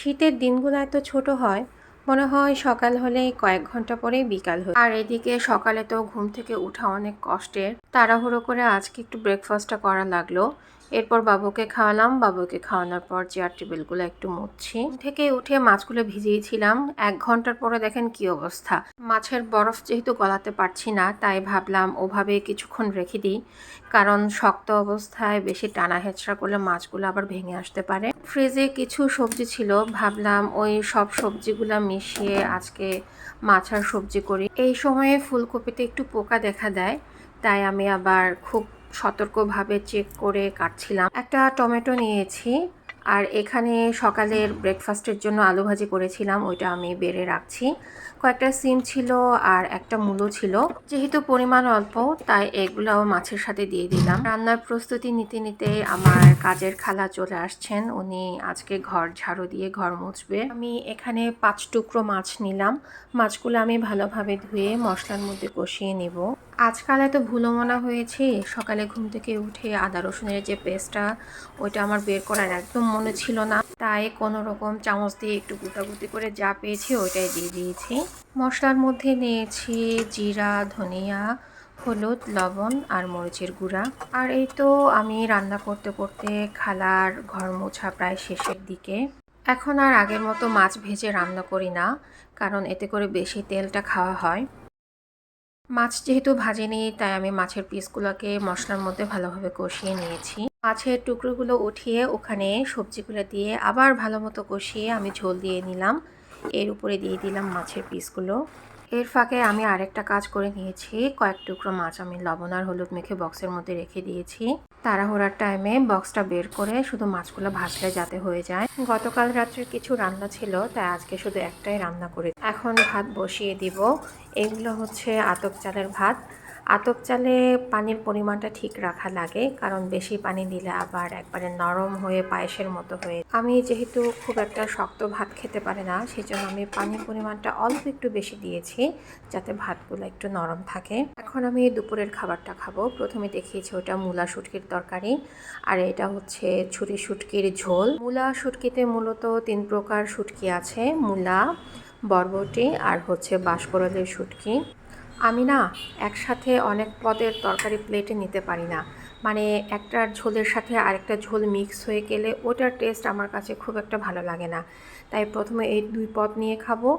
শীতের দিনগুলো এত ছোট হয়, মনে হয় সকাল হলেই কয়েক ঘন্টা পরেই বিকাল হয়। আর এদিকে সকালে তো ঘুম থেকে ওঠা অনেক কষ্টের। তাড়াহুড়ো করে আজকে একটু ব্রেকফাস্টটা করা লাগলো। এরপর বাবুকে খাওয়ালাম। বাবুকে খাওয়ানোর পর চেয়ার টেবিলগুলো একটু মুছছি। ঘুম থেকে উঠে মাছগুলো ভিজিয়েছিলাম। 1 ঘন্টার পরে দেখেন কি অবস্থা। মাছের বরফ যেহেতু গলাতে পারছি না, তাই ভাবলাম ওভাবে কিছুক্ষণ রেখে দিই, কারণ শক্ত অবস্থায় বেশি টানা হেঁচড়া করলে মাছগুলো আবার ভেঙে আসতে পারে। ফ্রিজে কিছু সবজি ছিল, ভাবলাম ওই সব সবজিগুলা মিশিয়ে আজকে মাছ আর সবজি করি। এই সময়ে ফুলকপিতে একটু পোকা দেখা দেয়, তাই আমি আবার খুব সতর্কভাবে চেক করে কাটছিলাম। একটা টমেটো নিয়েছি, আর এখানে সকালের ব্রেকফাস্টের জন্য আলু ভাজি করেছিলাম, ওইটা আমি বেড়ে রাখছি। কয়েকটা সিম ছিল আর একটা মূলো ছিল। যেহেতু পরিমাণ অল্প, তাই এগুলাও মাছের সাথে দিয়ে দিলাম। রান্নার প্রস্তুতি নিতে নিতে আমার কাজের খালা চলে আসছেন। উনি আজকে ঘর ঝাড়ু দিয়ে ঘর মুছবে। আমি এখানে 5 টুকরো মাছ নিলাম। মাছগুলো আমি ভালোভাবে ধুয়ে মশলার মধ্যে কষিয়ে নিব। আজকাল এত ভুলোমনা হয়েছে, সকালে ঘুম থেকে উঠে আদা রসুনের যে পেস্টটা, ওইটা আমার বের করার একদম মনে ছিল না, তাই কোনো রকম চামচ দিয়ে একটু গুটাগুটি করে যা পেয়েছি ওইটাই দিয়ে দিয়েছি। মশলার মধ্যে নিয়েছি জিরা, ধনিয়া, হলুদ, লবণ আর মরিচের গুঁড়া। আর এই তো আমি রান্না করতে করতে খালার ঘর মোছা প্রায় শেষের দিকে। এখন আর আগের মতো মাছ ভেজে রান্না করি না, কারণ এতে করে বেশি তেলটা খাওয়া হয়। মাছ যেহেতু ভাজিনি, তাই আমি মাছের পিসগুলোকে মশলার মধ্যে ভালোভাবে কষিয়ে নিয়েছি। মাছের টুকরোগুলো উঠিয়ে ওখানে সবজিগুলো দিয়ে আবার ভালো মতো কষিয়ে আমি ঝোল দিয়ে নিলাম। এর উপরে দিয়ে দিলাম মাছের পিসগুলো। এর ফাঁকে আমি আরেকটা কাজ করে নিয়েছি। কয়েক টুকরো মাছ আমি লবণ আর হলুদ মেখে বক্সের মধ্যে রেখে দিয়েছি। তাড়াহুড়ার টাইমে বক্সটা বের করে শুধু মাছগুলো ভাজলে যাতে হয়ে যায়। গতকাল রাত্রে কিছু রান্না ছিল, তাই আজকে শুধু একটাই রান্না করে এখন ভাত বসিয়ে দিব। এগুলো হচ্ছে আতপ চালের ভাত। আতপ চালে পানির পরিমাণটা ঠিক রাখা লাগে, কারণ বেশি পানি দিলে আবার একবারে নরম হয়ে পায়েসের মতো হয়ে। আমি যেহেতু খুব একটা শক্ত ভাত খেতে পারি না, সেজন্য আমি পানির পরিমাণটা অল্প একটু বেশি দিয়েছি, যাতে ভাতগুলো একটু নরম থাকে। এখন আমি দুপুরের খাবারটা খাবো। প্রথমে দেখিয়েছি ওটা মূলা শুটকির তরকারি, আর এটা হচ্ছে ছুরি শুটকির ঝোল। মূলা শুটকিতে মূলত 3 প্রকার শুটকি আছে: মূলা, বরবটি আর হচ্ছে বাঁশকরলের শুটকি। আমি না একসাথে অনেক পদের তরকারি প্লেটে নিতে পারি না, মানে একটা ঝোলের সাথে আরেকটা ঝোল মিক্স হয়ে গেলে ওটার টেস্ট আমার কাছে খুব একটা ভালো লাগে না। তাই প্রথমে এই 2 পদ নিয়ে খাবো,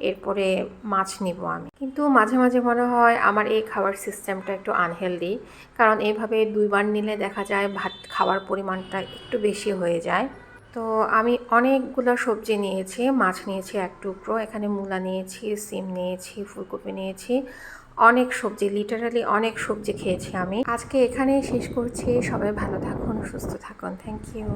এরপরে মাছ নিব আমি। কিন্তু মাঝে মাঝে মনে হয় আমার এই খাওয়ার সিস্টেমটা একটু আনহেলদি, কারণ এইভাবে 2 বার নিলে দেখা যায় ভাত খাওয়ার পরিমাণটা একটু বেশি হয়ে যায়। তো আমি অনেকগুলো সবজি নিয়েছি। মাছ নিয়েছি 1 টুকরো, এখানে মূলা নিয়েছি, সিম নিয়েছি, ফুলকপি নিয়েছি। অনেক সবজি, লিটারালি অনেক সবজি খেয়েছি আমি। আজকে এখানেই শেষ করছি। সবাই ভালো থাকুন, সুস্থ থাকুন। Thank you.